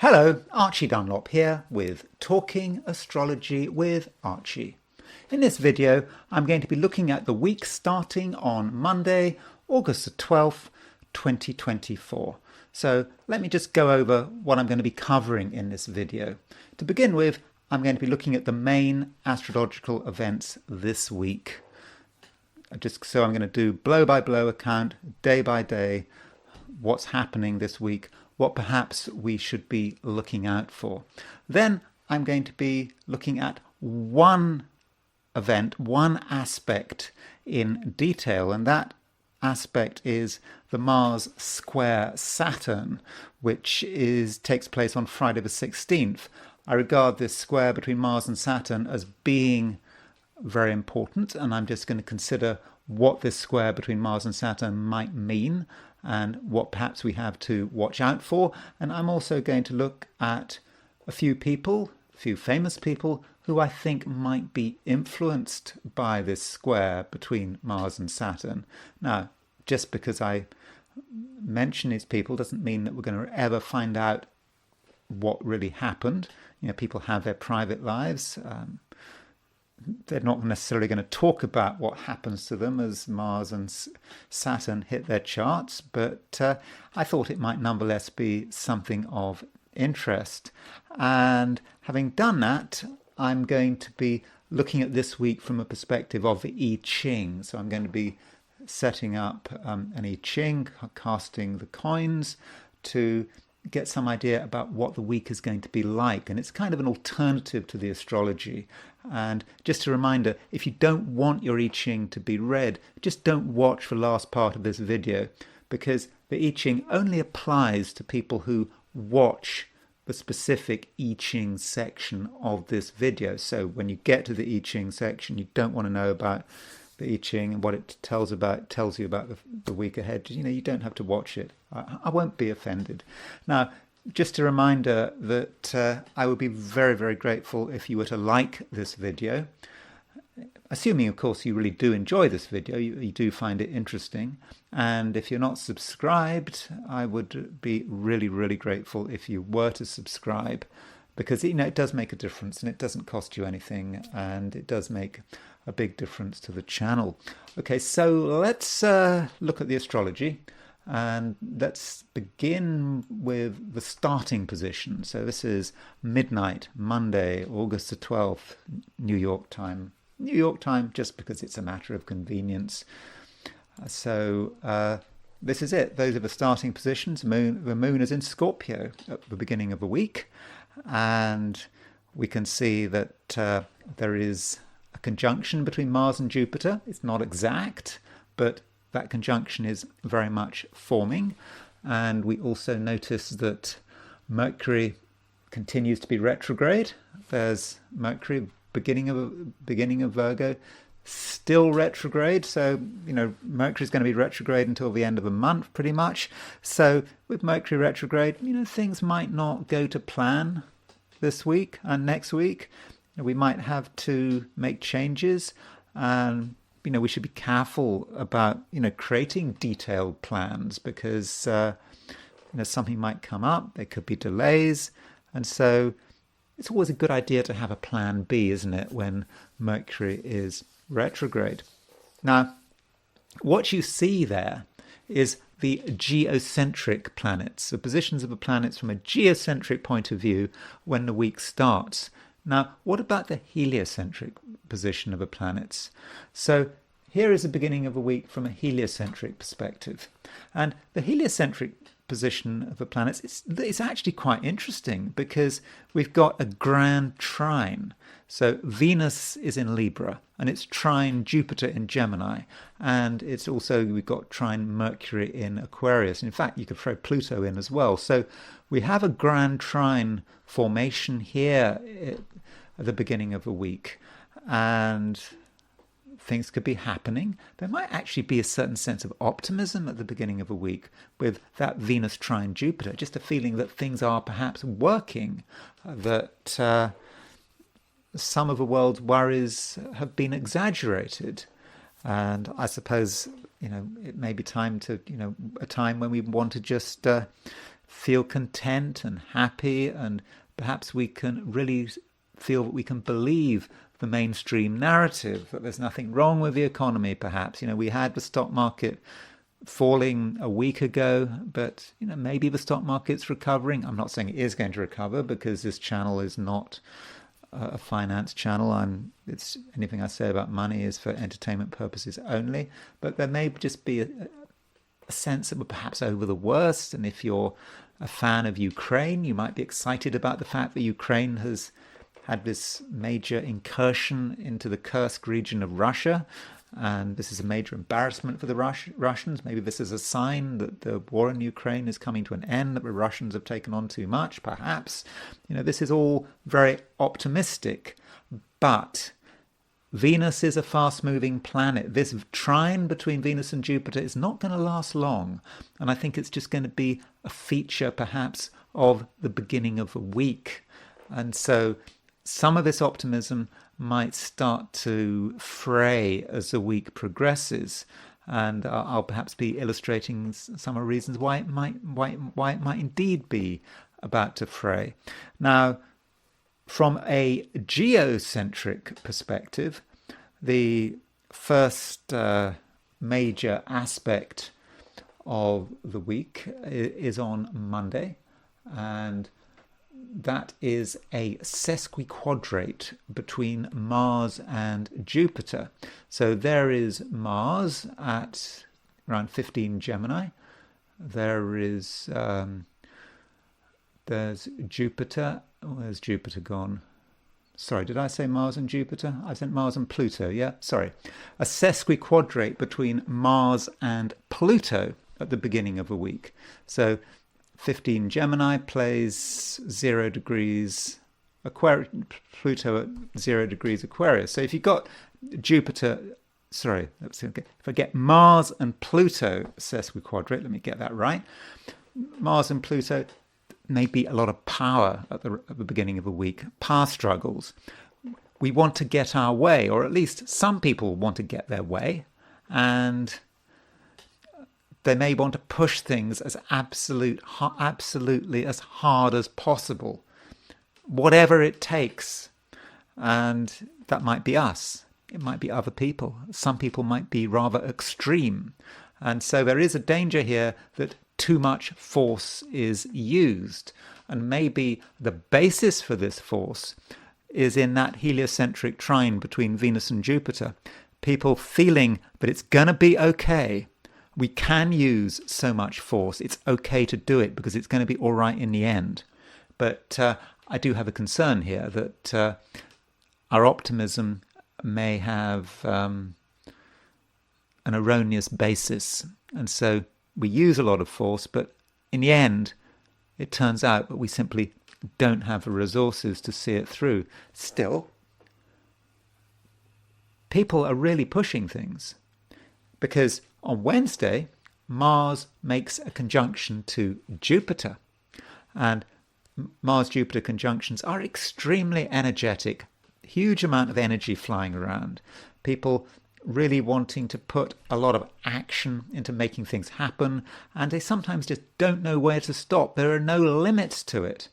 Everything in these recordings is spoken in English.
Hello, Archie Dunlop here with Talking Astrology with Archie. In this video, I'm going to be looking at the week starting on Monday, August the 12th, 2024. So let me just go over what I'm going to be covering in this video. To begin with, I'm going to be looking at the main astrological events this week. So I'm going to do blow-by-blow account, day by day, what's happening this week, what perhaps we should be looking out for. Then I'm going to be looking at one event, one aspect in detail, and that aspect is the Mars square Saturn, which takes place on Friday the 16th. I regard this square between Mars and Saturn as being very important, and I'm just going to consider what this square between Mars and Saturn might mean and what perhaps we have to watch out for. And I'm also going to look at a few famous people who I think might be influenced by this square between Mars and Saturn. Now, just because I mention these people doesn't mean that we're going to ever find out what really happened. You know, people have their private lives. They're not necessarily going to talk about what happens to them as Mars and Saturn hit their charts, but I thought it might nonetheless be something of interest. And having done that, I'm going to be looking at this week from a perspective of the I Ching. So I'm going to be setting up an I Ching, casting the coins to get some idea about what the week is going to be like. And it's kind of an alternative to the astrology. And just a reminder, if you don't want your I Ching to be read, just don't watch the last part of this video, because the I Ching only applies to people who watch the specific I Ching section of this video. So when you get to the I Ching section, you don't want to know about the I Ching and what it tells you about the week ahead. You know, you don't have to watch it. I won't be offended. Now, just a reminder that I would be very, very grateful if you were to like this video. Assuming, of course, you really do enjoy this video, you do find it interesting. And if you're not subscribed, I would be really, really grateful if you were to subscribe, because it does make a difference and it doesn't cost you anything, and it does make a big difference to the channel. Okay, so let's look at the astrology. And let's begin with the starting position. So this is midnight, Monday, August the 12th, New York time. New York time just because it's a matter of convenience. So this is it. Those are the starting positions. The moon is in Scorpio at the beginning of the week. And we can see that there is a conjunction between Mars and Jupiter. It's not exact, but that conjunction is very much forming. And we also notice that Mercury continues to be retrograde. There's Mercury, beginning of Virgo, still retrograde. So, Mercury's going to be retrograde until the end of the month, pretty much. So with Mercury retrograde, things might not go to plan this week and next week. We might have to make changes, and we should be careful about, creating detailed plans, because, something might come up. There could be delays. And so it's always a good idea to have a plan B, isn't it, when Mercury is retrograde. Now, what you see there is the geocentric planets, the positions of the planets from a geocentric point of view when the week starts. Now, what about the heliocentric position of the planets? So here is the beginning of a week from a heliocentric perspective. And the heliocentric position of the planets, it's actually quite interesting, because we've got a grand trine. So Venus is in Libra, and it's trine Jupiter in Gemini. And it's also, we've got trine Mercury in Aquarius. In fact, you could throw Pluto in as well. So we have a grand trine formation here at the beginning of a week. And things could be happening. There might actually be a certain sense of optimism at the beginning of a week with that Venus trine Jupiter, just a feeling that things are perhaps working, that some of the world's worries have been exaggerated. And I suppose, it may be time to, a time when we want to just feel content and happy, and perhaps we can really feel that we can believe the mainstream narrative, that there's nothing wrong with the economy, perhaps. We had the stock market falling a week ago, but maybe the stock market's recovering. I'm not saying it is going to recover, because this channel is not a finance channel. It's anything I say about money is for entertainment purposes only. But there may just be a sense that we're perhaps over the worst. And if you're a fan of Ukraine, you might be excited about the fact that Ukraine has had this major incursion into the Kursk region of Russia. And this is a major embarrassment for the Russians. Maybe this is a sign that the war in Ukraine is coming to an end, that the Russians have taken on too much, perhaps. This is all very optimistic. But Venus is a fast-moving planet. This trine between Venus and Jupiter is not going to last long. And I think it's just going to be a feature, perhaps, of the beginning of a week. And so some of this optimism might start to fray as the week progresses, and I'll perhaps be illustrating some of the reasons why it might indeed be about to fray. Now, from a geocentric perspective, the first major aspect of the week is on Monday, and that is a sesquiquadrate between Mars and Jupiter. So there is Mars at around 15 Gemini. There's Jupiter. Where's Jupiter gone? Sorry, did I say Mars and Jupiter? I said Mars and Pluto, yeah? Sorry. A sesquiquadrate between Mars and Pluto at the beginning of a week. So 15 Gemini plays 0 degrees Aquarius, Pluto at 0 degrees Aquarius. So if you've got Jupiter, sorry, if I get Mars and Pluto sesquiquadrate, let me get that right. Mars and Pluto, may be a lot of power at the beginning of a week, power struggles. We want to get our way, or at least some people want to get their way, and they may want to push things as absolutely as hard as possible, whatever it takes. And that might be us. It might be other people. Some people might be rather extreme. And so there is a danger here that too much force is used. And maybe the basis for this force is in that heliocentric trine between Venus and Jupiter. People feeling that it's going to be okay. We can use so much force. It's okay to do it because it's going to be all right in the end. But I do have a concern here that our optimism may have an erroneous basis. And so we use a lot of force, but in the end, it turns out that we simply don't have the resources to see it through. Still, people are really pushing things, because on Wednesday, Mars makes a conjunction to Jupiter, and Mars-Jupiter conjunctions are extremely energetic, huge amount of energy flying around, people really wanting to put a lot of action into making things happen, and they sometimes just don't know where to stop. There are no limits to it,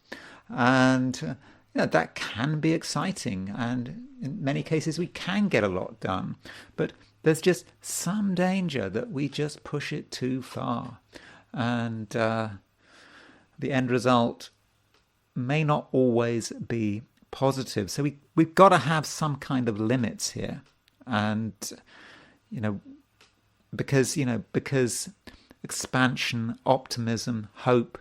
and that can be exciting, and in many cases we can get a lot done, but there's just some danger that we just push it too far, and the end result may not always be positive. So we've got to have some kind of limits here. And, because expansion, optimism, hope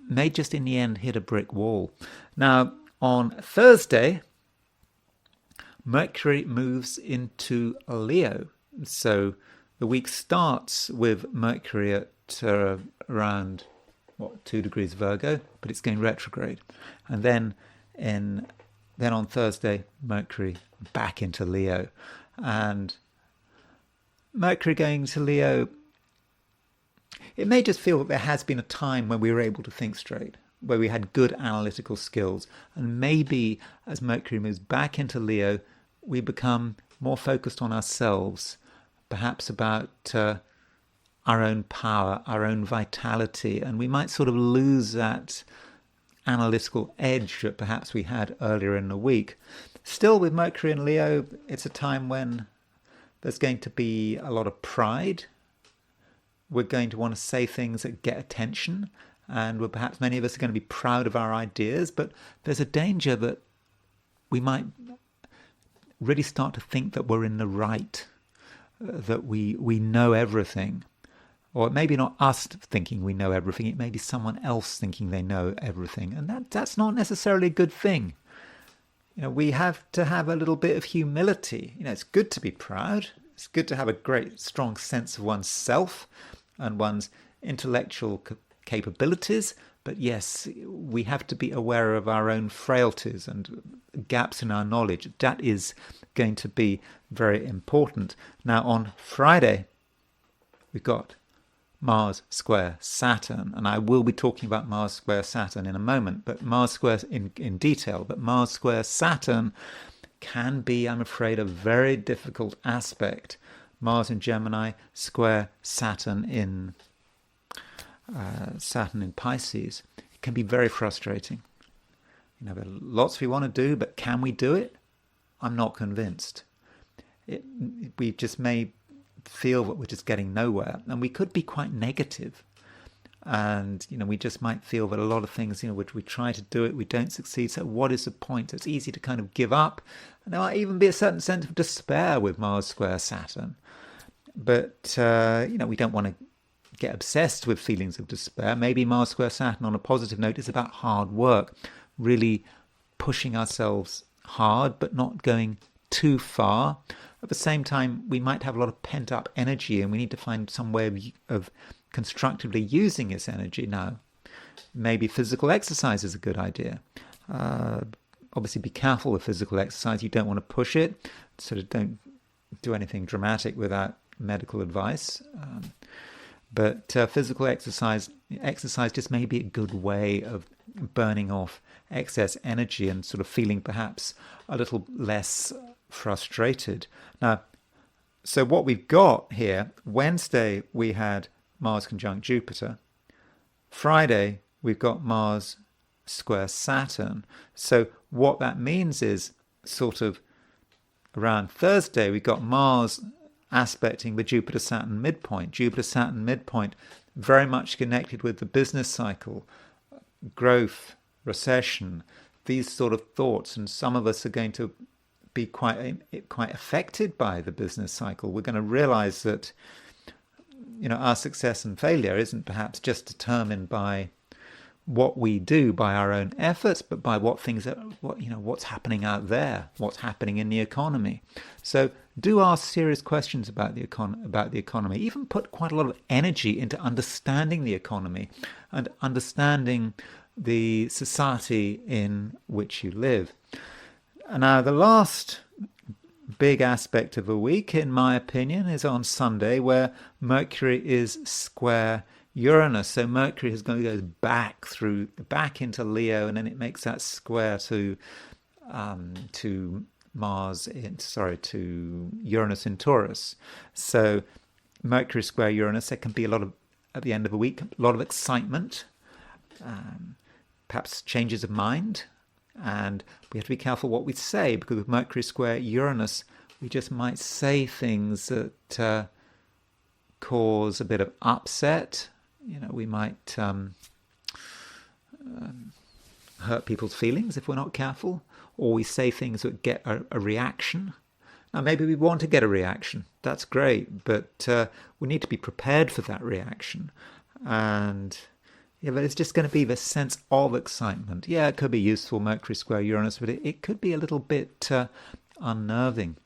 may just in the end hit a brick wall. Now, on Thursday, Mercury moves into Leo. So the week starts with Mercury at around, 2 degrees Virgo, but it's going retrograde. And then on Thursday, Mercury back into Leo. And Mercury going to Leo, it may just feel that there has been a time when we were able to think straight, where we had good analytical skills. And maybe as Mercury moves back into Leo, we become more focused on ourselves, perhaps about our own power, our own vitality, and we might sort of lose that analytical edge that perhaps we had earlier in the week. Still, with Mercury and Leo, it's a time when there's going to be a lot of pride. We're going to want to say things that get attention, and perhaps many of us are going to be proud of our ideas, but there's a danger that we might really start to think that we're in the right, that we know everything. Or it may be not us thinking we know everything, it may be someone else thinking they know everything. And that's not necessarily a good thing. We have to have a little bit of humility. It's good to be proud. It's good to have a great, strong sense of oneself and one's intellectual capabilities. But yes, we have to be aware of our own frailties and gaps in our knowledge. That is going to be very important. Now, on Friday, we've got Mars square Saturn, and I will be talking about Mars square Saturn in a moment, but Mars square in detail. But Mars square Saturn can be, I'm afraid, a very difficult aspect. Mars in Gemini square Saturn in Pisces. It can be very frustrating. There are lots we want to do, but can we do it? I'm not convinced. We just may feel that we're just getting nowhere, and we could be quite negative, and we just might feel that a lot of things, which we try to do it, we don't succeed, so what is the point? It's easy to kind of give up, and there might even be a certain sense of despair with Mars square Saturn. But we don't want to get obsessed with feelings of despair. Maybe Mars square Saturn, on a positive note, is about hard work, really pushing ourselves hard but not going too far. At the same time, we might have a lot of pent-up energy, and we need to find some way of constructively using this energy now. Maybe physical exercise is a good idea. Obviously, be careful with physical exercise. You don't want to push it, so don't do anything dramatic without medical advice. But physical exercise just may be a good way of burning off excess energy and sort of feeling perhaps a little less frustrated. Now, so what we've got here, Wednesday we had Mars conjunct Jupiter. Friday we've got Mars square Saturn. So what that means is sort of around Thursday we've got Mars aspecting the Jupiter-Saturn midpoint. Jupiter-Saturn midpoint very much connected with the business cycle, growth, recession, these sort of thoughts, and some of us are going to be quite affected by the business cycle. We're going to realize that our success and failure isn't perhaps just determined by what we do, by our own efforts, but by what's happening out there, what's happening in the economy. So do ask serious questions about the economy. Even put quite a lot of energy into understanding the economy and understanding the society in which you live. Now, the last big aspect of the week, in my opinion, is on Sunday, where Mercury is square Uranus. So Mercury is going to go back into Leo, and then it makes that square to Uranus in Taurus. So Mercury square Uranus, there can be at the end of a week, a lot of excitement, perhaps changes of mind. And we have to be careful what we say, because with Mercury square Uranus, we just might say things that cause a bit of upset. We might hurt people's feelings if we're not careful, or we say things that get a reaction. Now, maybe we want to get a reaction. That's great, but we need to be prepared for that reaction. And but it's just going to be the sense of excitement. Yeah, it could be useful, Mercury square Uranus, but it could be a little bit unnerving.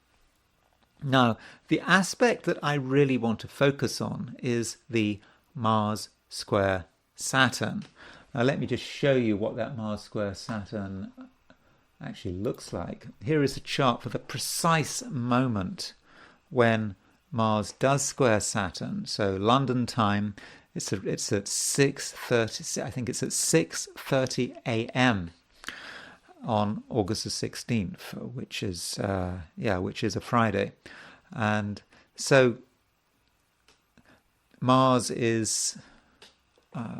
Now, the aspect that I really want to focus on is the Mars square Saturn. Now, let me just show you what that Mars square Saturn actually looks like. Here is a chart for the precise moment when Mars does square Saturn. So London time, it's at 6:30. I think it's at 6:30 a.m. on August the 16th, which is a Friday, and so Mars is at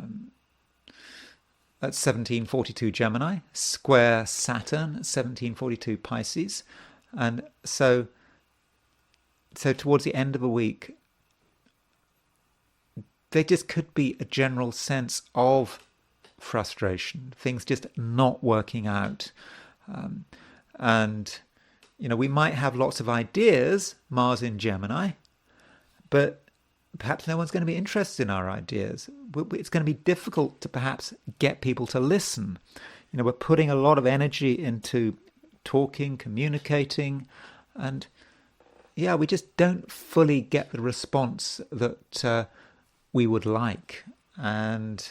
1742 Gemini, square Saturn, 1742 Pisces. And so towards the end of a week, there just could be a general sense of frustration, things just not working out. And, we might have lots of ideas, Mars in Gemini, but perhaps no one's going to be interested in our ideas. It's going to be difficult to perhaps get people to listen. We're putting a lot of energy into talking, communicating, and we just don't fully get the response that we would like. And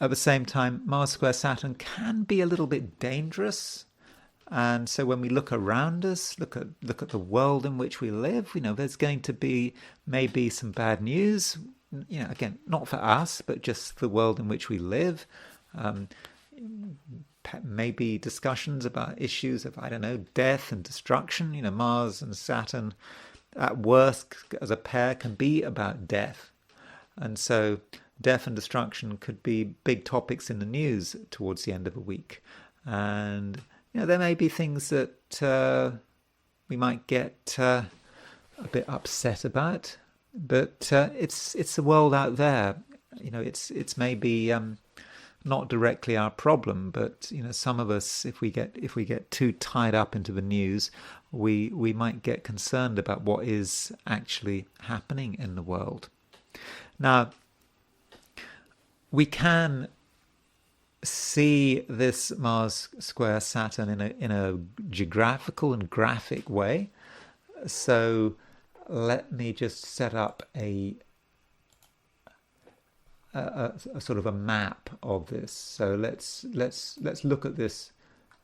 at the same time, Mars square Saturn can be a little bit dangerous. And so when we look around us, look at the world in which we live, there's going to be maybe some bad news, again, not for us, but just the world in which we live. Maybe discussions about issues of, death and destruction. Mars and Saturn, at worst, as a pair, can be about death. And so death and destruction could be big topics in the news towards the end of a week. And there may be things that we might get a bit upset about, but it's the world out there. It's maybe not directly our problem, but some of us, if we get too tied up into the news, we might get concerned about what is actually happening in the world. Now, we can see this Mars square Saturn in a geographical and graphic way. So let me just set up a sort of a map of this. So let's look at this.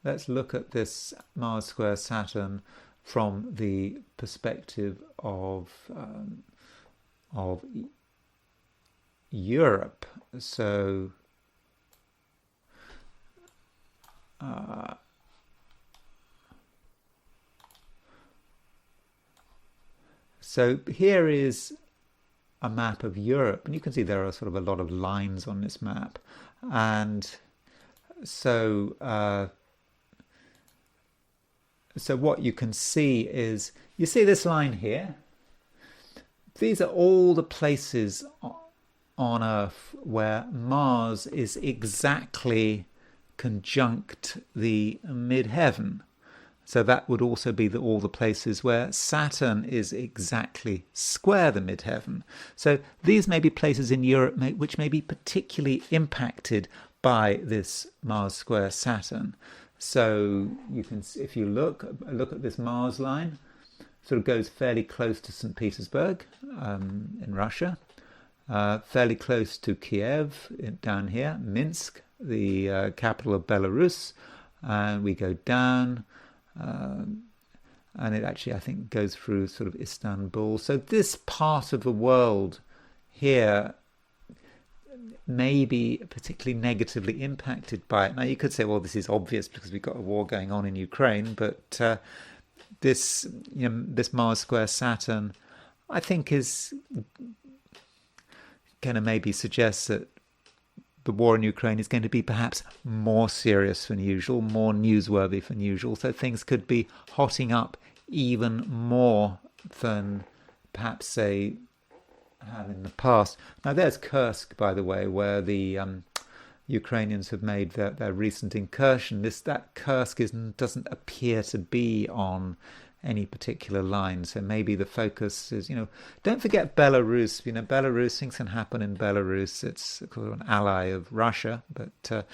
Let's look at this Mars square Saturn from the perspective of Europe. So here is a map of Europe, and you can see there are sort of a lot of lines on this map. And so what you can see is, you see this line here? These are all the places on Earth where Mars is exactly conjunct the midheaven. So that would also be all the places where Saturn is exactly square the midheaven. So these may be places in Europe which may be particularly impacted by this Mars square Saturn. So you can, if you look at this Mars line, sort of goes fairly close to St. Petersburg in Russia, fairly close to Kiev down here, Minsk, the capital of Belarus, and we go down, and it actually, I think, goes through sort of Istanbul. So this part of the world here may be particularly negatively impacted by it. Now, you could say, well, this is obvious because we've got a war going on in Ukraine, but this Mars square Saturn, I think, is going to maybe suggest that the war in Ukraine is going to be perhaps more serious than usual, more newsworthy than usual. So things could be hotting up even more than perhaps, say, have in the past. Now, there's Kursk, by the way, where the Ukrainians have made their recent incursion. That Kursk doesn't appear to be on any particular line. So maybe the focus is, don't forget Belarus. Belarus, things can happen in Belarus. It's an ally of Russia, but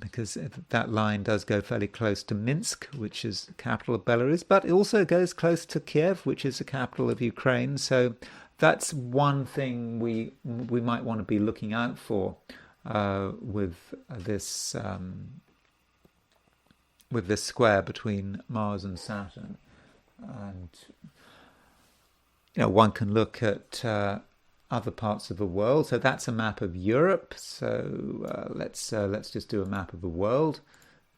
because that line does go fairly close to Minsk, which is the capital of Belarus, but it also goes close to Kiev, which is the capital of Ukraine. So that's one thing we might want to be looking out for with this square between Mars and Saturn. And one can look at other parts of the world. So that's a map of Europe. So let's just do a map of the world.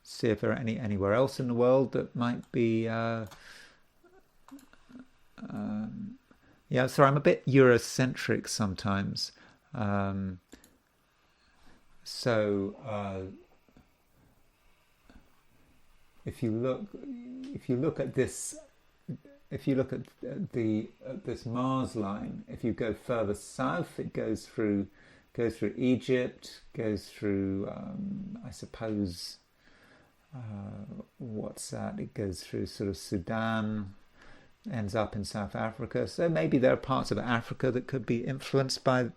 See if there are anywhere else in the world that might be Yeah, sorry, I'm a bit Eurocentric sometimes. Um, so if you look, if you look at this, if you look at this Mars line, if you go further south, it goes through Egypt, goes through, I suppose, what's that? It goes through sort of Sudan, ends up in South Africa. So maybe there are parts of Africa that could be influenced but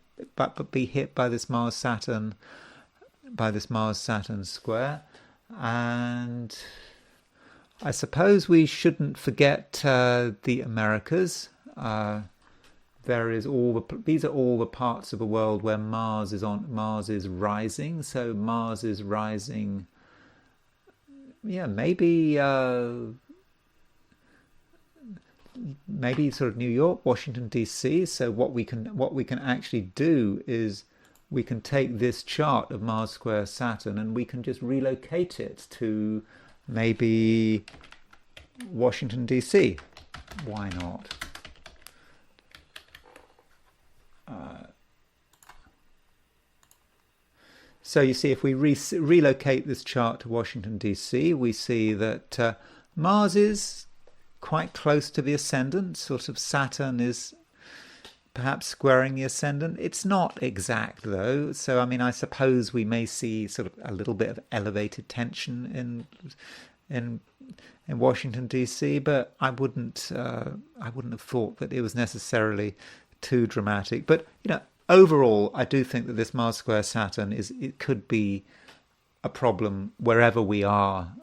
be hit by this Mars Saturn square. And I suppose we shouldn't forget the Americas. These are all the parts of the world where Mars is rising. So Mars is rising. Yeah, maybe sort of New York, Washington D.C. So what we can actually do is we can take this chart of Mars square Saturn and we can just relocate it to maybe Washington D.C. Why not? So you see, if we relocate this chart to Washington D.C., we see that Mars is quite close to the ascendant. Sort of Saturn is perhaps squaring the ascendant. It's not exact though. So I mean, I suppose we may see sort of a little bit of elevated tension in Washington D.C., but I wouldn't have thought that it was necessarily too dramatic. But overall, I do think that this Mars square Saturn it could be a problem wherever we are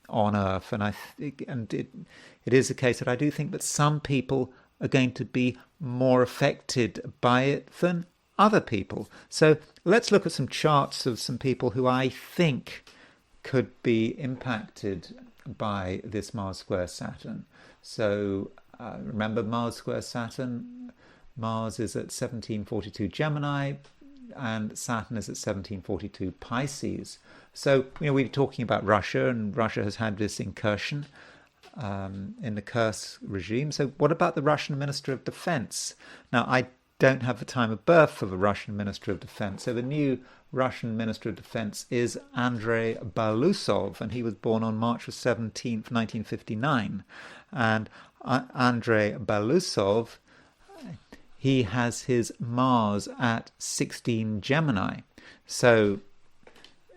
on Earth, and it is the case that I do think that some people are going to be more affected by it than other people. So let's look at some charts of some people who I think could be impacted by this Mars square Saturn. So remember Mars square Saturn, Mars is at 1742 Gemini and Saturn is at 1742 Pisces. So we're talking about Russia, and Russia has had this incursion in the Kursk regime. So what about the Russian Minister of Defense? Now, I don't have the time of birth for the Russian Minister of Defense. So the new Russian Minister of Defense is Andrei Belousov, and he was born on March the 17th, 1959. And Andrei Belousov, he has his Mars at 16 Gemini. So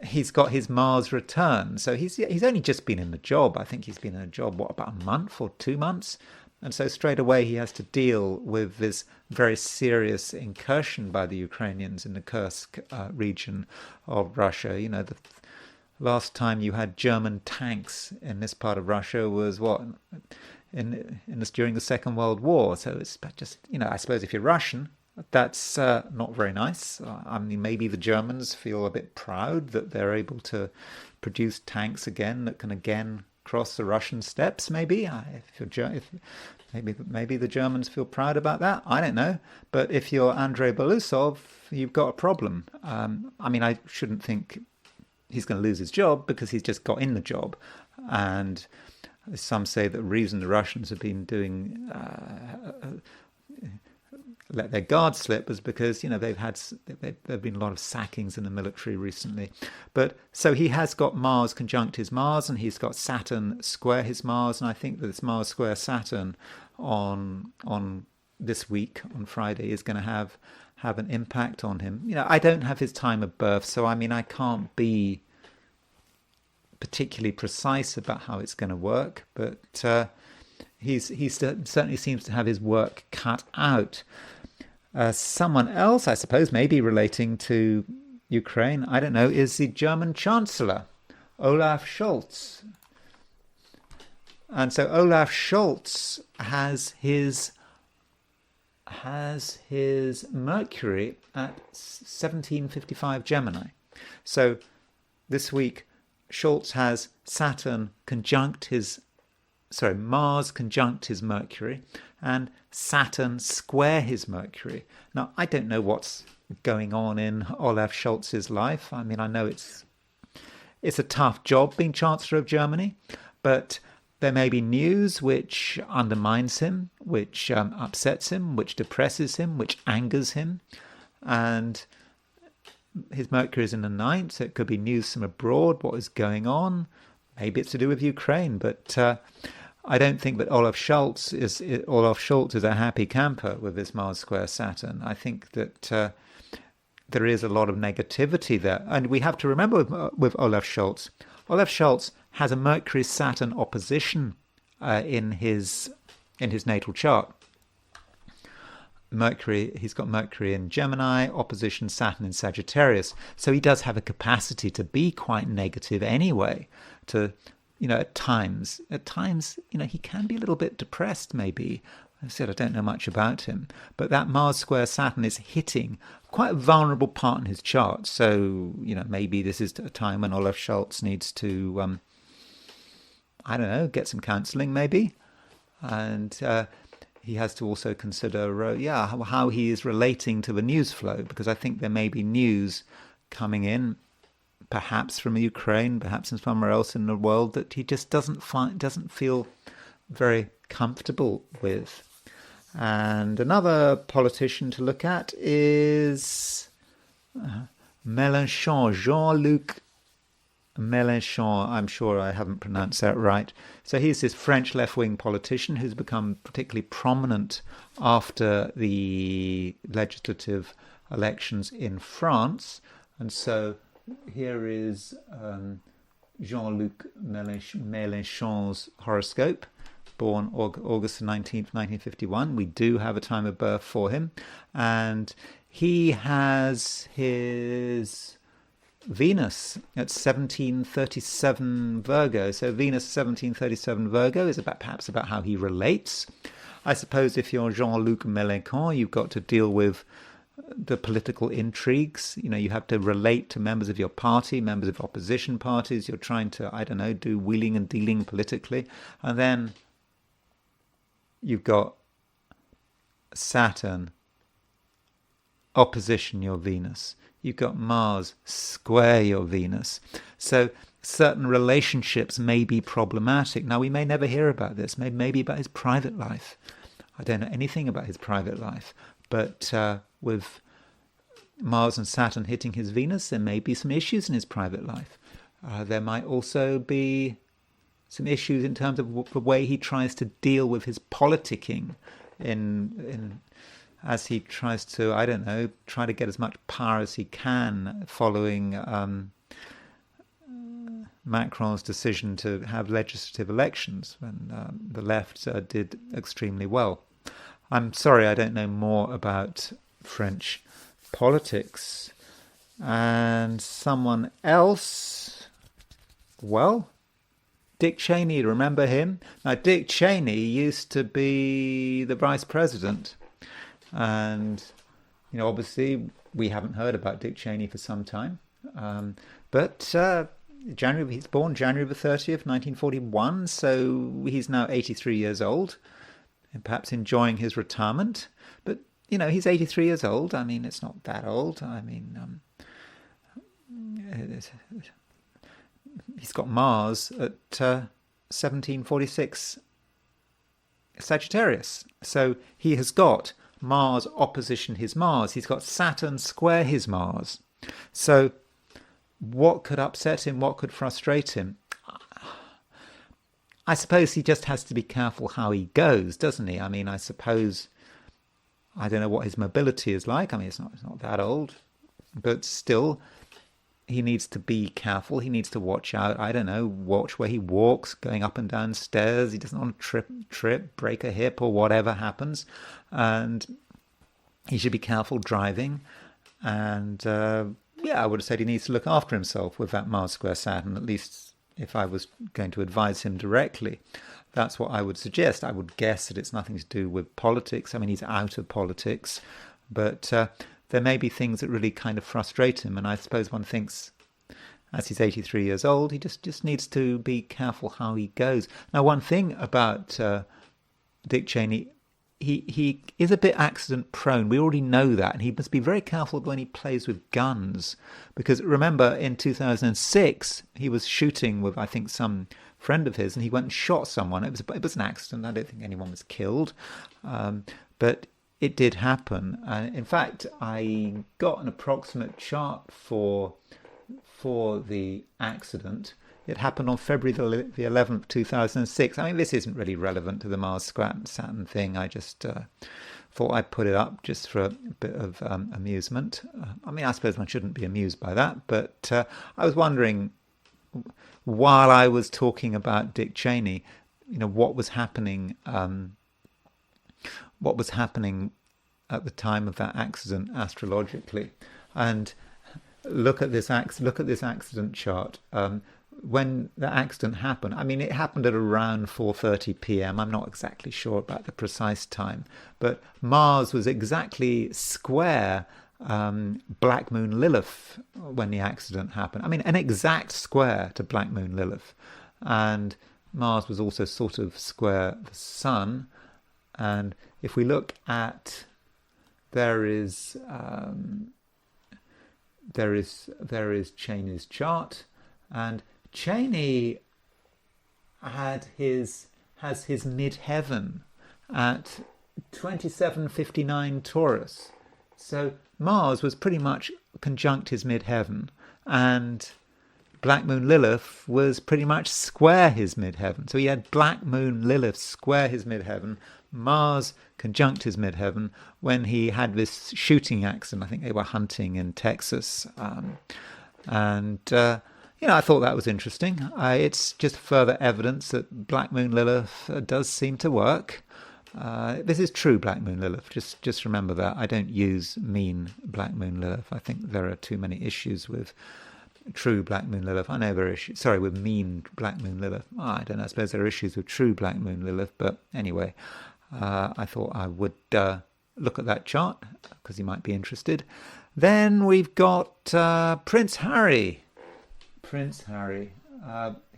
he's got his Mars return. So he's only just been in the job. I think he's been in a job, about a month or 2 months? And so straight away he has to deal with this very serious incursion by the Ukrainians in the Kursk region of Russia. The last time you had German tanks in this part of Russia was during the Second World War. So it's just, I suppose if you're Russian, that's not very nice. I mean, maybe the Germans feel a bit proud that they're able to produce tanks again that can again cross the Russian steppes. Maybe maybe the Germans feel proud about that. I don't know. But if you're Andrei Belousov, you've got a problem. I mean, I shouldn't think he's going to lose his job because he's just got in the job, and some say that the reason the Russians have been doing let their guard slip was because there've been a lot of sackings in the military recently. But so he has got Mars conjunct his Mars, and he's got Saturn square his Mars, and I think that this Mars square Saturn on this week on Friday is going to have an impact on him. I don't have his time of birth, so I mean I can't be particularly precise about how it's going to work, but he certainly seems to have his work cut out. Someone else, I suppose, maybe relating to Ukraine, I don't know, is the German Chancellor, Olaf Scholz. And so Olaf Scholz has his Mercury at 1755 Gemini. So this week, Scholz has Mars conjunct his Mercury and Saturn square his Mercury. Now, I don't know what's going on in Olaf Scholz's life. I mean, I know it's a tough job being Chancellor of Germany, but there may be news which undermines him, which upsets him, which depresses him, which angers him. And his Mercury is in the ninth, so it could be news from abroad, what is going on. Maybe it's to do with Ukraine, but I don't think that Olaf Scholz is a happy camper with his Mars square Saturn. I think that there is a lot of negativity there. And we have to remember with Olaf Scholz has a Mercury-Saturn opposition in his natal chart. He's got Mercury in Gemini, opposition Saturn in Sagittarius. So he does have a capacity to be quite negative anyway. At times, he can be a little bit depressed maybe. I said I don't know much about him. But that Mars square Saturn is hitting quite a vulnerable part in his chart. So, maybe this is a time when Olaf Scholz needs to, get some counselling maybe. And he has to also consider, how he is relating to the news flow, because I think there may be news coming in, perhaps from Ukraine, perhaps from somewhere else in the world, that he just doesn't feel very comfortable with. And another politician to look at is Mélenchon, Jean-Luc Mélenchon. I'm sure I haven't pronounced that right. So he's this French left-wing politician who's become particularly prominent after the legislative elections in France. And so here is Jean-Luc Mélenchon's horoscope, born August 19th, 1951. We do have a time of birth for him. And he has his Venus at 1737 Virgo. So Venus 1737 Virgo is perhaps about how he relates. I suppose if you're Jean-Luc Mélenchon, you've got to deal with the political intrigues. You have to relate to members of your party, members of opposition parties. You're trying to, do wheeling and dealing politically. And then you've got Saturn opposition your Venus. You've got Mars square your Venus. So certain relationships may be problematic. Now, we may never hear about this, maybe about his private life. I don't know anything about his private life. But with Mars and Saturn hitting his Venus, there may be some issues in his private life. There might also be some issues in terms of the way he tries to deal with his politicking as he tries to, try to get as much power as he can following Macron's decision to have legislative elections when the left did extremely well. I'm sorry, I don't know more about French politics. And someone else, Dick Cheney, remember him? Now, Dick Cheney used to be the vice president. And, obviously, we haven't heard about Dick Cheney for some time. But he's born January the 30th, 1941, so he's now 83 years old. And perhaps enjoying his retirement. But, he's 83 years old. I mean, it's not that old. I mean, he's got Mars at 1746 Sagittarius. So he has got Mars opposition his Mars. He's got Saturn square his Mars. So what could upset him? What could frustrate him? I suppose he just has to be careful how he goes, doesn't he? I mean, I suppose, I don't know what his mobility is like. I mean, it's not that old. But still, he needs to be careful. He needs to watch out. I don't know, watch where he walks, going up and down stairs. He doesn't want to trip, break a hip or whatever happens. And he should be careful driving. And, I would have said he needs to look after himself with that Mars square Saturn, at least if I was going to advise him directly. That's what I would suggest. I would guess that it's nothing to do with politics. I mean, he's out of politics. But there may be things that really kind of frustrate him. And I suppose one thinks, as he's 83 years old, he just needs to be careful how he goes. Now, one thing about Dick Cheney, he is a bit accident prone. We already know that, and he must be very careful when he plays with guns, because remember in 2006 he was shooting with, I think, some friend of his, and he went and shot someone. It was an accident. I don't think anyone was killed, but it did happen. In fact, I got an approximate chart for the accident. It happened on February the 11th, 2006. I mean, this isn't really relevant to the Mars Saturn thing. I just thought I'd put it up just for a bit of amusement. I mean, I suppose one shouldn't be amused by that, but I was wondering, while I was talking about Dick Cheney, what was happening at the time of that accident astrologically. And look at this accident chart. When the accident happened, I mean, it happened at around 4:30 p.m. I'm not exactly sure about the precise time, but Mars was exactly square Black Moon Lilith when the accident happened. I mean, an exact square to Black Moon Lilith. And Mars was also sort of square the Sun. And if we look at, there is Cheney's chart, and Cheney has his midheaven at 2759 Taurus. So Mars was pretty much conjunct his midheaven, and Black Moon Lilith was pretty much square his midheaven. So he had Black Moon Lilith square his midheaven, Mars conjunct his midheaven, when he had this shooting accident. I think they were hunting in Texas. I thought that was interesting. It's just further evidence that Black Moon Lilith does seem to work. This is true Black Moon Lilith. Just remember that. I don't use mean Black Moon Lilith. I think there are too many issues with true Black Moon Lilith. I know there are issues, with mean Black Moon Lilith. I don't know, I suppose there are issues with true Black Moon Lilith, but anyway, I thought I would look at that chart because you might be interested. Then we've got Prince Harry.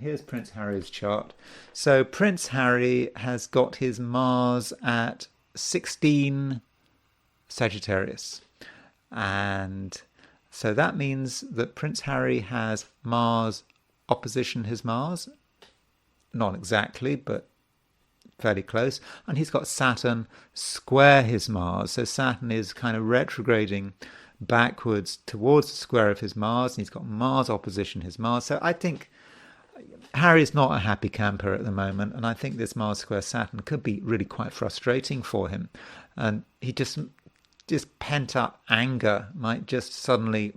Here's Prince Harry's chart. So Prince Harry has got his Mars at 16 Sagittarius. And so that means that Prince Harry has Mars opposition his Mars. Not exactly, but fairly close. And he's got Saturn square his Mars. So Saturn is kind of retrograding backwards towards the square of his Mars, and he's got Mars opposition his Mars. So I think Harry's not a happy camper at the moment, and I think this Mars square Saturn could be really quite frustrating for him. And he just pent up anger might just suddenly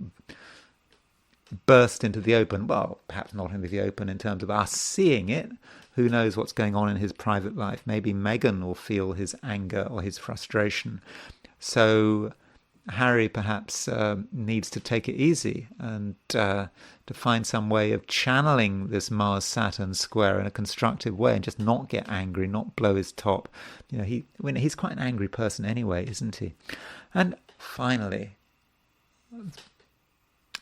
burst into the open. Well, perhaps not into the open in terms of us seeing it. Who knows what's going on in his private life? Maybe Meghan will feel his anger or his frustration. So Harry perhaps needs to take it easy and to find some way of channeling this Mars-Saturn square in a constructive way and just not get angry, not blow his top. He's quite an angry person anyway, isn't he? And finally,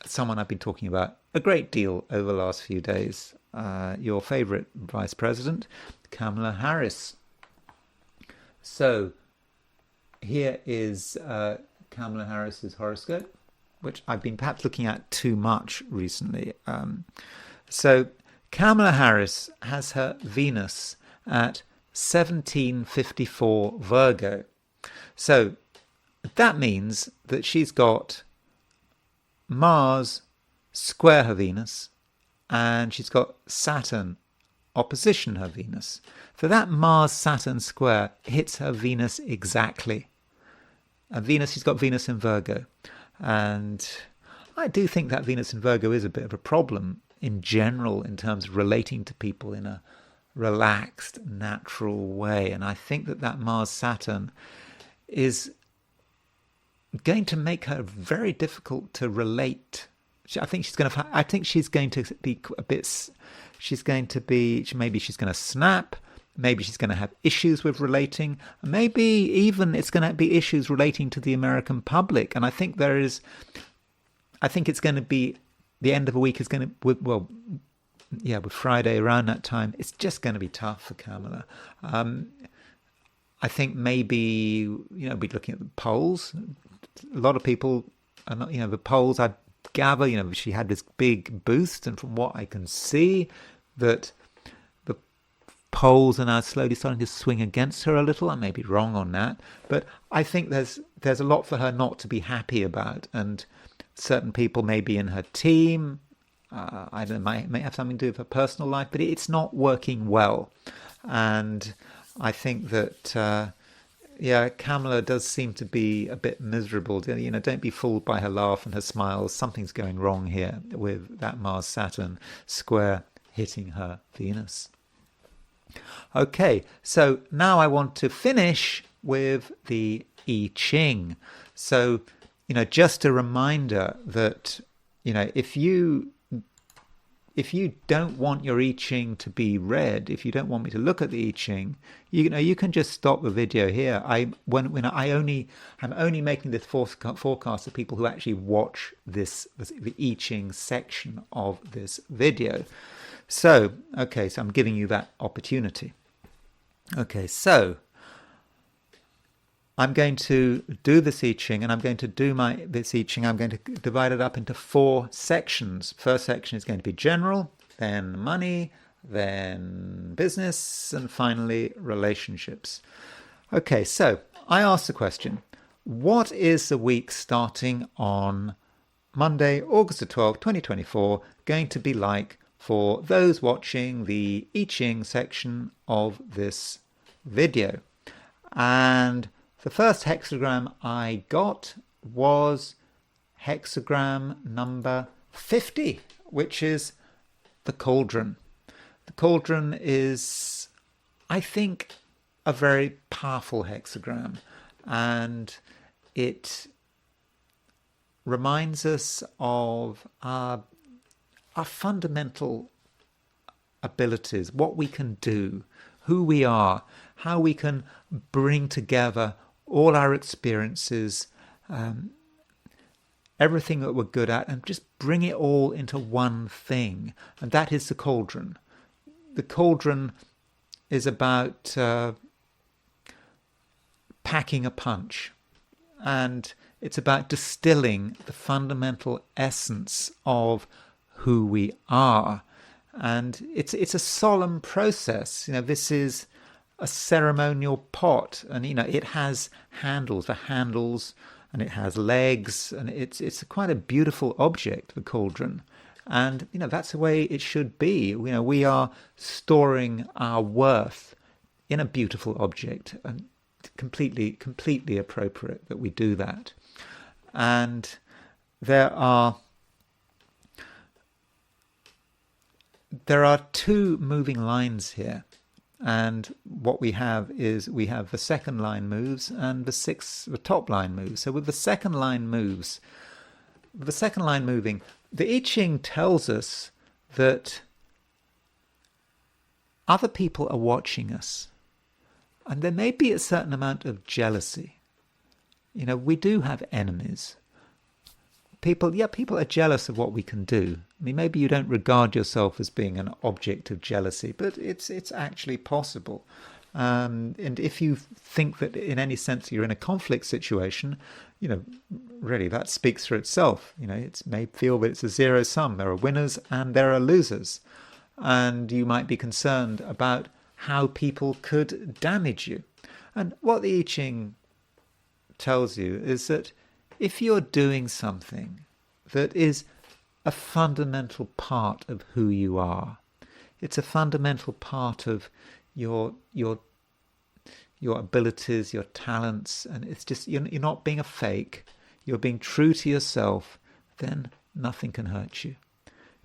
someone I've been talking about a great deal over the last few days, your favourite Vice President, Kamala Harris. So here is Kamala Harris's horoscope, which I've been perhaps looking at too much recently. So Kamala Harris has her Venus at 1754 Virgo. So that means that she's got Mars square her Venus, and she's got Saturn opposition her Venus. So that Mars-Saturn square hits her Venus exactly. She's got Venus in Virgo. And I do think that Venus in Virgo is a bit of a problem in general in terms of relating to people in a relaxed, natural way. And I think that Mars-Saturn is going to make her very difficult to relate. I think she's going to be a bit. Maybe she's going to snap. Maybe she's going to have issues with relating. Maybe even it's going to be issues relating to the American public. And I think it's going to be, the end of the week is going to, with Friday around that time, it's just going to be tough for Kamala. I think maybe, be looking at the polls. A lot of people are not, the polls, I gather, she had this big boost, and from what I can see, that the polls are now slowly starting to swing against her a little. I may be wrong on that, but I think there's a lot for her not to be happy about, and certain people maybe in her team, I don't know, may have something to do with her personal life, but it's not working well. And I think that, Kamala does seem to be a bit miserable. Don't be fooled by her laugh and her smiles. Something's going wrong here with that Mars-Saturn square hitting her Venus. Okay, so now I want to finish with the I Ching. So, just a reminder that, if you don't want your I Ching to be read, if you don't want me to look at the I Ching, you can just stop the video here. I'm only making this forecast for people who actually watch the I Ching section of this video. So, okay, so I'm giving you that opportunity. Okay, so I'm going to do this I Ching, and I'm going to do this I Ching. I'm going to divide it up into 4 sections. First section is going to be general, then money, then business, and finally relationships. Okay, so I asked the question, what is the week starting on Monday, August the 12th, 2024, going to be like for those watching the I Ching section of this video? And the first hexagram I got was hexagram number 50, which is the cauldron. The cauldron is, I think, a very powerful hexagram, and it reminds us of our fundamental abilities, what we can do, who we are, how we can bring together all our experiences, everything that we're good at, and just bring it all into one thing. And that is the cauldron. The cauldron is about packing a punch, and it's about distilling the fundamental essence of who we are. And it's a solemn process. This is a ceremonial pot, and it has handles, and it has legs, and it's quite a beautiful object, the cauldron. And that's the way it should be. We are storing our worth in a beautiful object, and completely appropriate that we do that. And there are 2 moving lines here. And what we have is the second line moves and the top line moves. So with the second line moving, the I Ching tells us that other people are watching us, and there may be a certain amount of jealousy. We do have enemies. People are jealous of what we can do. I mean, maybe you don't regard yourself as being an object of jealousy, but it's actually possible. And if you think that in any sense you're in a conflict situation, really that speaks for itself. It may feel that it's a zero sum. There are winners and there are losers. And you might be concerned about how people could damage you. And what the I Ching tells you is that if you're doing something that is a fundamental part of who you are, it's a fundamental part of your abilities, your talents, and it's just you're not being a fake, you're being true to yourself, then nothing can hurt you.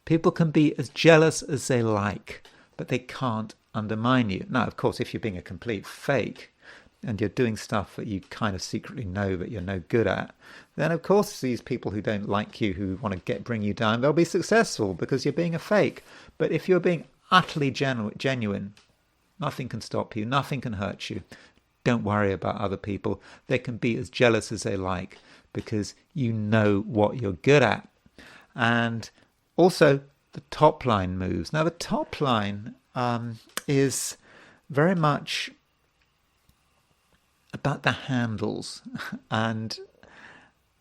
People can be as jealous as they like, but they can't undermine you. Now, of course, if you're being a complete fake, and you're doing stuff that you kind of secretly know that you're no good at, then of course these people who don't like you, who want to bring you down, they'll be successful because you're being a fake. But if you're being utterly genuine, nothing can stop you, nothing can hurt you. Don't worry about other people. They can be as jealous as they like because you know what you're good at. And also the top line moves. Now the top line is very much about the handles. And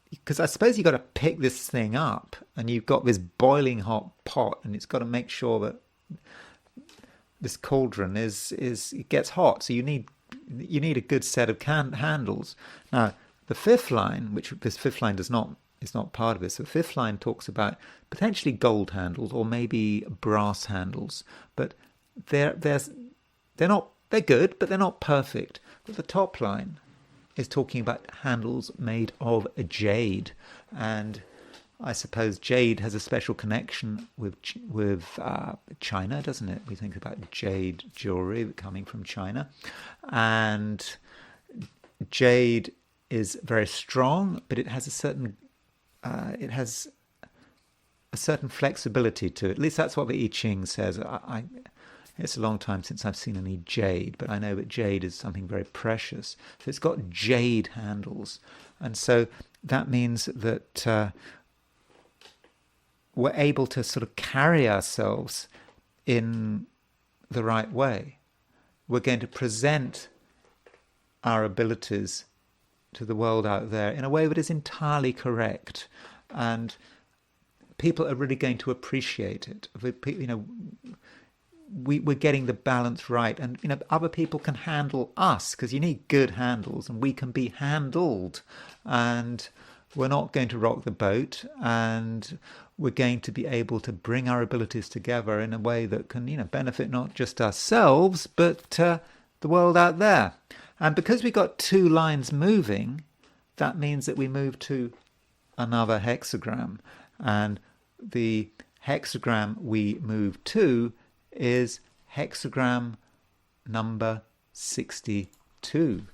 because I suppose you've got to pick this thing up, and you've got this boiling hot pot, and it's got to make sure that this cauldron it gets hot. So you need a good set of handles. Now, the fifth line, which this fifth line is not part of this. The fifth line talks about potentially gold handles or maybe brass handles, but they're good, but they're not perfect. But the top line is talking about handles made of jade, and I suppose jade has a special connection with China, doesn't it? We think about jade jewelry coming from China, and jade is very strong, but it has a certain flexibility to it. At least that's what the I Ching says. It's a long time since I've seen any jade, but I know that jade is something very precious. So it's got jade handles, and so that means that we're able to sort of carry ourselves in the right way. We're going to present our abilities to the world out there in a way that is entirely correct, and people are really going to appreciate it. We're getting the balance right, and other people can handle us, because you need good handles, and we can be handled, and we're not going to rock the boat, and we're going to be able to bring our abilities together in a way that can benefit not just ourselves but the world out there. And because we've got two lines moving, that means that we move to another hexagram, and the hexagram we move to is hexagram number 62.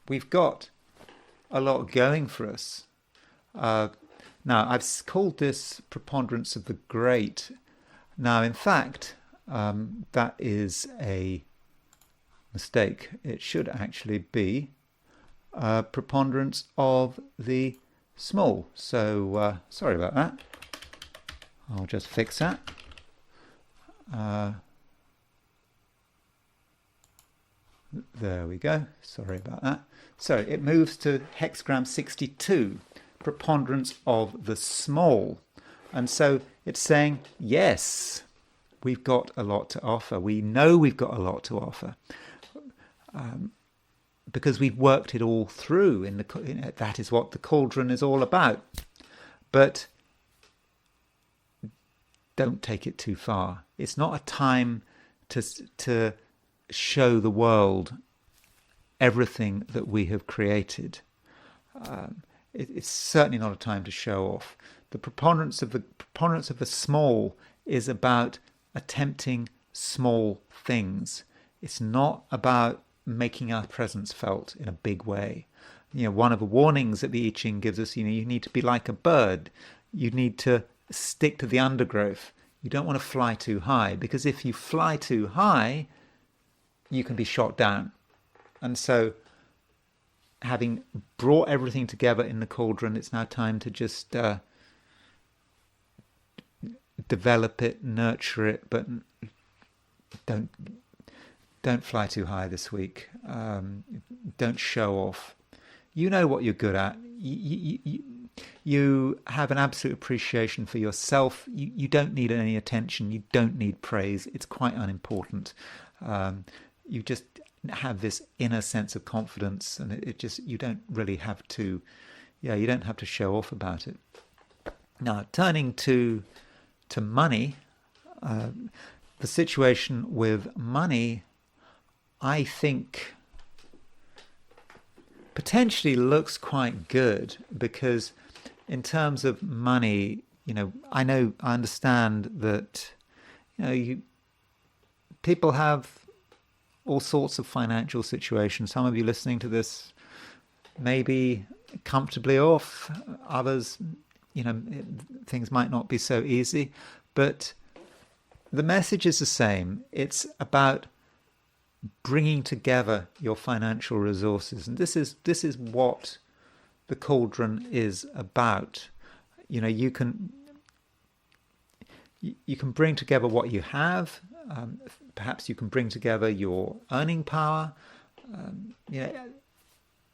We've got a lot going for us. Now, I've called this preponderance of the great. Now, in fact, that is a mistake. It should actually be preponderance of the small. So, sorry about that. I'll just fix that. There we go. Sorry about that. So it moves to hexagram 62, preponderance of the small. And so it's saying, yes, we've got a lot to offer. We know we've got a lot to offer because we've worked it all through. That is what the cauldron is all about. But don't take it too far. It's not a time to show the world everything that we have created. It's certainly not a time to show off. The preponderance of the small is about attempting small things. It's not about making our presence felt in a big way. One of the warnings that the I Ching gives us, you need to be like a bird. You need to stick to the undergrowth. You don't want to fly too high, because if you fly too high, you can be shot down. And so, having brought everything together in the cauldron, it's now time to just develop it, nurture it, but don't fly too high this week. Don't show off. You know what you're good at. You have an absolute appreciation for yourself. You don't need any attention. You don't need praise. It's quite unimportant. You just have this inner sense of confidence, and you don't really have to, you don't have to show off about it. Now, turning to money, the situation with money, I think, potentially looks quite good, because in terms of money, I understand that, people have all sorts of financial situations. Some of you listening to this may be comfortably off. Others, things might not be so easy. But the message is the same. It's about bringing together your financial resources, and this is what the cauldron is about. You can bring together what you have. Perhaps you can bring together your earning power.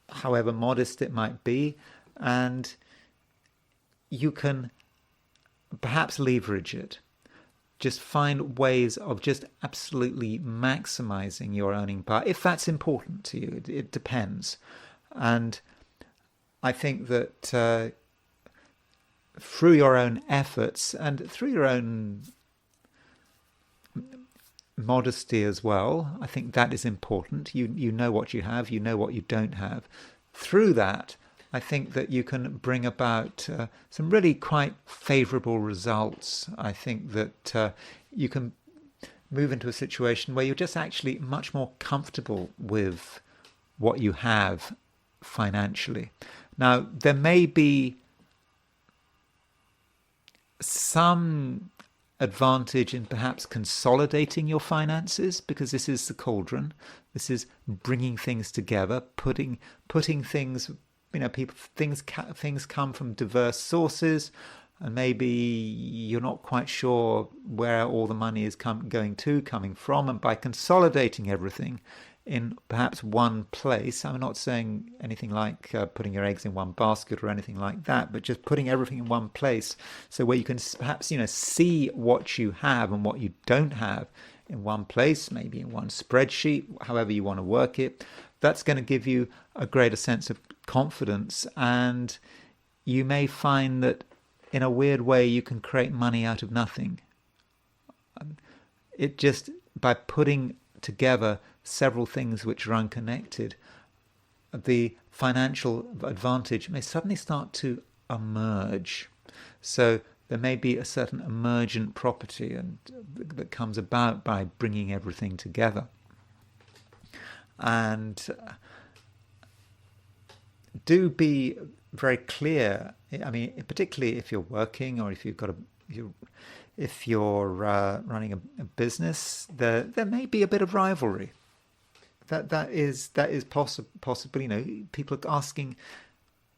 however modest it might be, and you can perhaps leverage it. Just find ways of just absolutely maximizing your earning power, if that's important to you. It depends. And I think that through your own efforts and through your own modesty as well, I think that is important. You know what you have, you know what you don't have. Through that, I think that you can bring about some really quite favourable results. I think that you can move into a situation where you're just actually much more comfortable with what you have financially. Now, there may be some advantage in perhaps consolidating your finances, because this is the cauldron. This is bringing things together, putting things. Things come from diverse sources, and maybe you're not quite sure where all the money is coming from. And by consolidating everything in perhaps one place, I'm not saying anything like putting your eggs in one basket or anything like that, but just putting everything in one place, so where you can perhaps see what you have and what you don't have in one place, maybe in one spreadsheet, however you want to work it. That's going to give you a greater sense of confidence, and you may find that in a weird way you can create money out of nothing. It just, by putting together several things which are unconnected, the financial advantage may suddenly start to emerge. So there may be a certain emergent property and that comes about by bringing everything together. And do be very clear. I mean, particularly if you're working, or if you've got if you're running a business, there may be a bit of rivalry. That is possible. People are asking.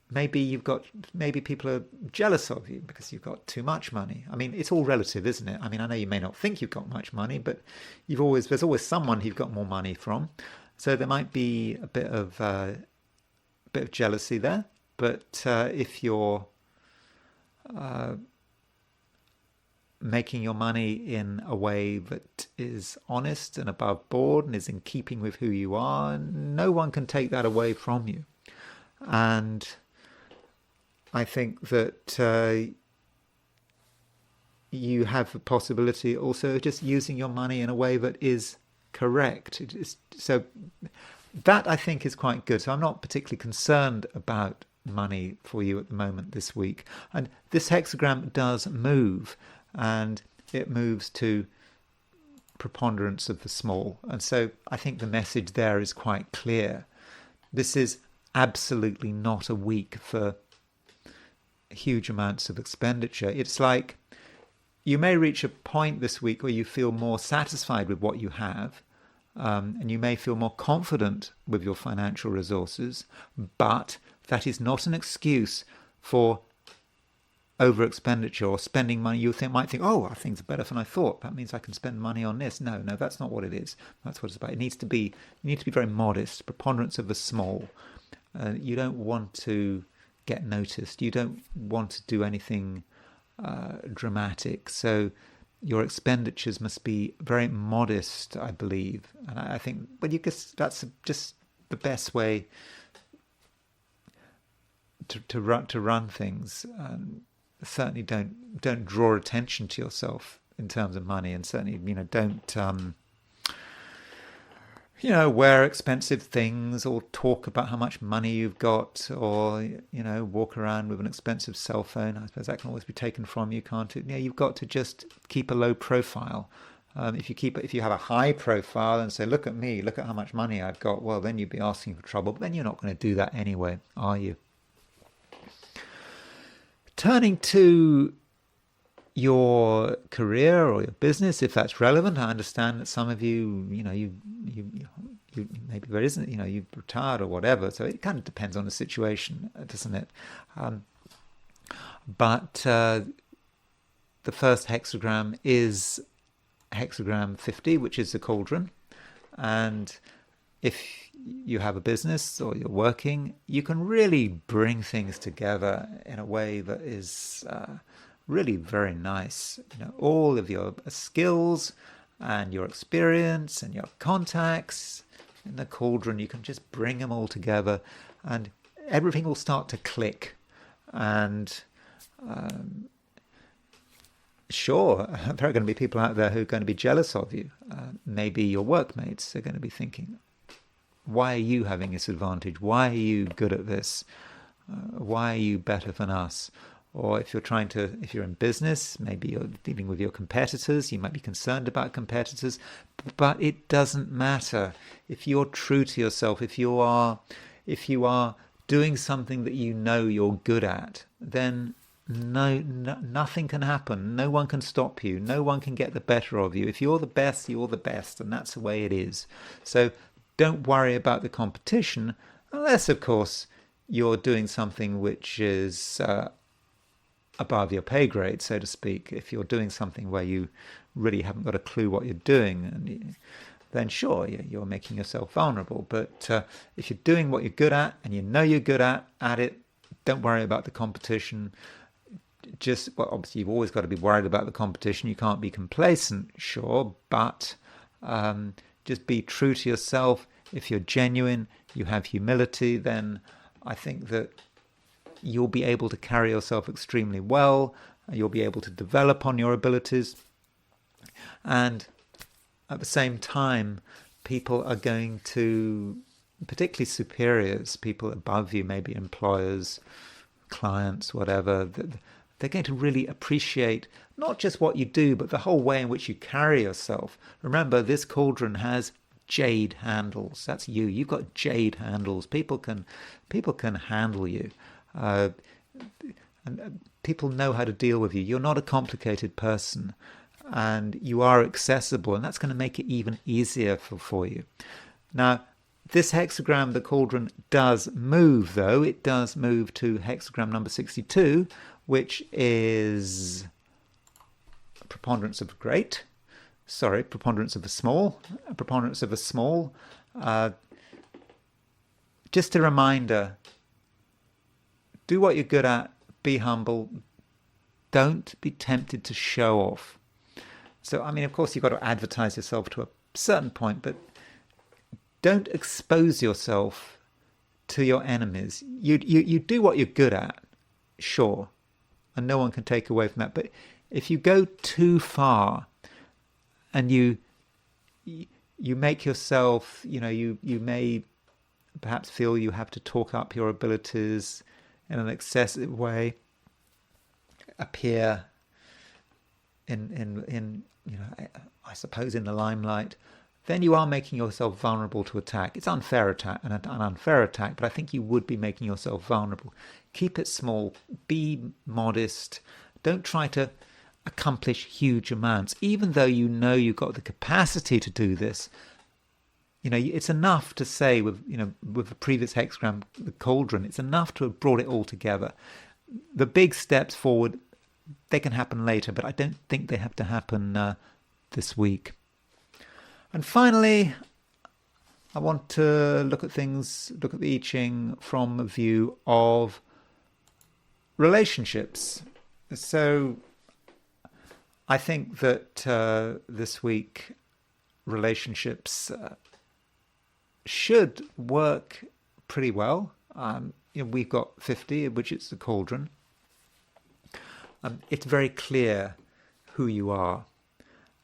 Maybe people are jealous of you because you've got too much money. I mean, it's all relative, isn't it? I mean, I know you may not think you've got much money, but there's always someone you've got more money from. So there might be a bit of jealousy there. But if you're making your money in a way that is honest and above board and is in keeping with who you are, no one can take that away from you. And I think that you have the possibility also of just using your money in a way that is correct. So that, I think, is quite good. So I'm not particularly concerned about money for you at the moment this week. And this hexagram does move, and it moves to preponderance of the small. And so I think the message there is quite clear. This is absolutely not a week for huge amounts of expenditure. It's like you may reach a point this week where you feel more satisfied with what you have, and you may feel more confident with your financial resources, but that is not an excuse for over expenditure or spending money. You might think, oh, things are better than I thought. That means I can spend money on this. No, that's not what it is. That's what it's about. You need to be very modest, preponderance of the small. You don't want to get noticed. You don't want to do anything dramatic. So your expenditures must be very modest, I believe. And I think, but that's just the best way to run things. Certainly don't draw attention to yourself in terms of money, and certainly don't wear expensive things or talk about how much money you've got, or walk around with an expensive cell phone. I suppose that can always be taken from you, can't it? You've got to just keep a low profile. If you have a high profile and say, look at me, look at how much money I've got, well, then you'd be asking for trouble. But then you're not going to do that anyway, are you? Turning to your career or your business, if that's relevant, I understand that some of you, you maybe there isn't, you've retired or whatever. So it kind of depends on the situation, doesn't it? But the first hexagram is hexagram 50, which is the cauldron, and if you have a business or you're working, you can really bring things together in a way that is really very nice. All of your skills and your experience and your contacts in the cauldron, you can just bring them all together and everything will start to click. And sure, there are going to be people out there who are going to be jealous of you. Maybe your workmates are going to be thinking, why are you having this advantage? Why are you good at this? Why are you better than us? Or if you're in business, maybe you're dealing with your competitors, you might be concerned about competitors, but it doesn't matter. If you're true to yourself, if you are doing something that you know you're good at, then nothing can happen. No one can stop you. No one can get the better of you. If you're the best, you're the best, and that's the way it is. So don't worry about the competition, unless, of course, you're doing something which is above your pay grade, so to speak. If you're doing something where you really haven't got a clue what you're doing, then sure, you're making yourself vulnerable. But if you're doing what you're good at, and you know you're good at it, don't worry about the competition. Obviously, you've always got to be worried about the competition. You can't be complacent, sure, but just be true to yourself. If you're genuine, you have humility, then I think that you'll be able to carry yourself extremely well. You'll be able to develop on your abilities. And at the same time, people are going to, particularly superiors, people above you, maybe employers, clients, whatever, they're going to really appreciate not just what you do, but the whole way in which you carry yourself. Remember, this cauldron has jade handles. That's you. You've got jade handles. People can handle you. And people know how to deal with you. You're not a complicated person, and you are accessible, and that's going to make it even easier for you. Now, this hexagram, the cauldron, does move, though. It does move to hexagram number 62, which is preponderance of a small. Just a reminder, do what you're good at, be humble, don't be tempted to show off. So, I mean, of course, you've got to advertise yourself to a certain point, but don't expose yourself to your enemies. You do what you're good at, sure, and no one can take away from that. But if you go too far and you make yourself, you may perhaps feel you have to talk up your abilities in an excessive way, appear in I suppose in the limelight, then you are making yourself vulnerable to attack. It's an unfair attack, but I think you would be making yourself vulnerable. Keep it small, be modest, don't try to accomplish huge amounts, even though you know you've got the capacity to do this. It's enough to say with the previous hexagram, the cauldron, it's enough to have brought it all together. The big steps forward, they can happen later, but I don't think they have to happen this week. And finally, I want to look at the I Ching from a view of relationships. So I think that this week relationships should work pretty well. We've got 50, which is the cauldron. It's very clear who you are.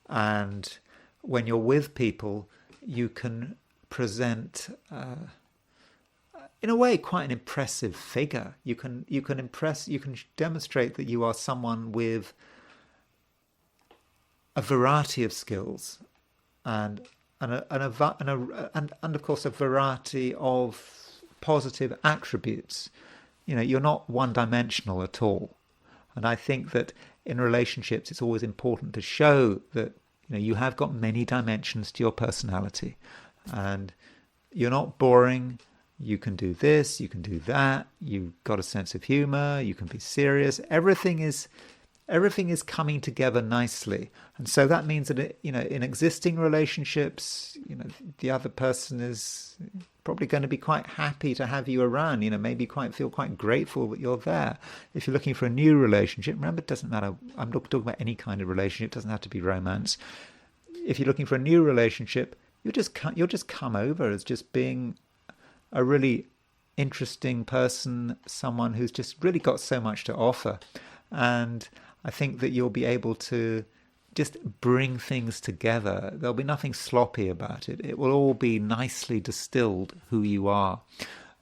And when you're with people, you can present, in a way, quite an impressive figure. You can demonstrate that you are someone with a variety of skills, and of course a variety of positive attributes. You're not one-dimensional at all. And I think that in relationships, it's always important to show that you have got many dimensions to your personality, and you're not boring. You can do this, you can do that. You've got a sense of humor. You can be serious. Everything is everything is coming together nicely. And so that means that, in existing relationships, the other person is probably going to be quite happy to have you around, maybe feel quite grateful that you're there. If you're looking for a new relationship, remember, it doesn't matter. I'm not talking about any kind of relationship. It doesn't have to be romance. If you're looking for a new relationship, you'll just come over as just being a really interesting person, someone who's just really got so much to offer. And I think that you'll be able to just bring things together. There'll be nothing sloppy about it. It will all be nicely distilled who you are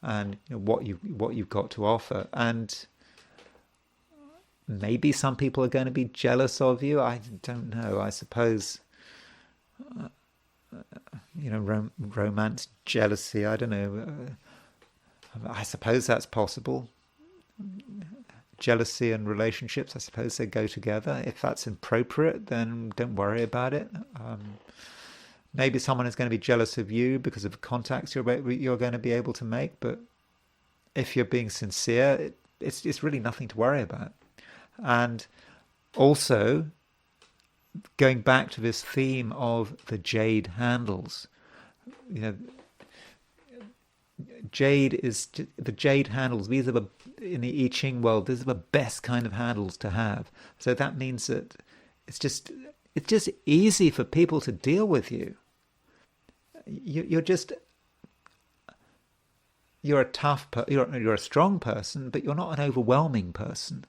and what you've got to offer. And maybe some people are going to be jealous of you. I don't know. I suppose romance, jealousy. I don't know. I suppose that's possible. Jealousy and relationships, I suppose they go together. If that's appropriate, then don't worry about it. Maybe someone is going to be jealous of you because of contacts you're going to be able to make. But if you're being sincere, it's really nothing to worry about. And also, going back to this theme of the jade handles, the jade handles. These are in the I Ching world, these are the best kind of handles to have. So that means that it's just easy for people to deal with you. You're a tough, you're a strong person, but you're not an overwhelming person.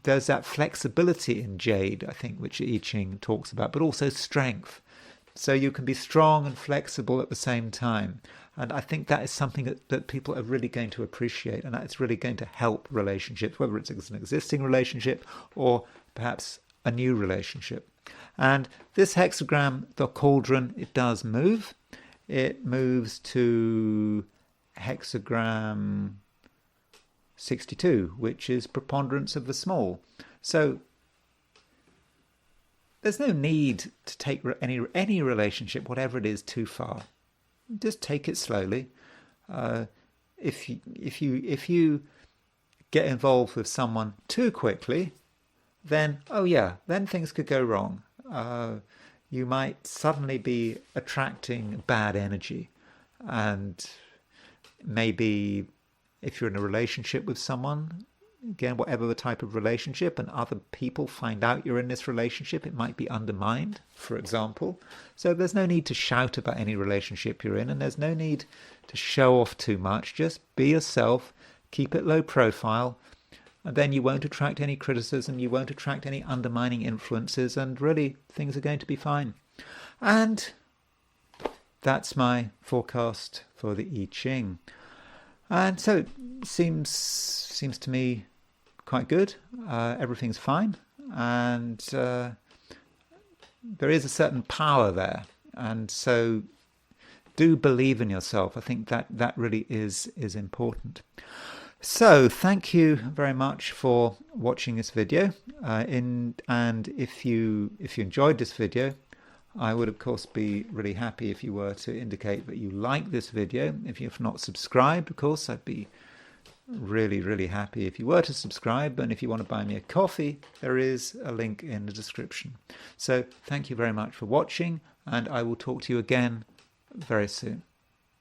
There's that flexibility in jade, I think, which I Ching talks about, but also strength. So you can be strong and flexible at the same time. And I think that is something that people are really going to appreciate, and that's really going to help relationships, whether it's an existing relationship or perhaps a new relationship. And this hexagram, the cauldron, it does move. It moves to hexagram 62, which is preponderance of the small. So there's no need to take any relationship, whatever it is, too far. Just take it slowly. If you get involved with someone too quickly, then then things could go wrong. You might suddenly be attracting bad energy, and maybe if you're in a relationship with someone, again, whatever the type of relationship, and other people find out you're in this relationship, it might be undermined, for example. So there's no need to shout about any relationship you're in, and there's no need to show off too much. Just be yourself, keep it low profile, and then you won't attract any criticism, you won't attract any undermining influences, and really things are going to be fine. And that's my forecast for the I Ching. And so it seems to me quite good. Everything's fine, and there is a certain power there. And so, do believe in yourself. I think that really is important. So, thank you very much for watching this video. And if you enjoyed this video, I would, of course, be really happy if you were to indicate that you like this video. If you've not subscribed, of course, I'd be really, really happy if you were to subscribe. And if you want to buy me a coffee, there is a link in the description. So thank you very much for watching, and I will talk to you again very soon.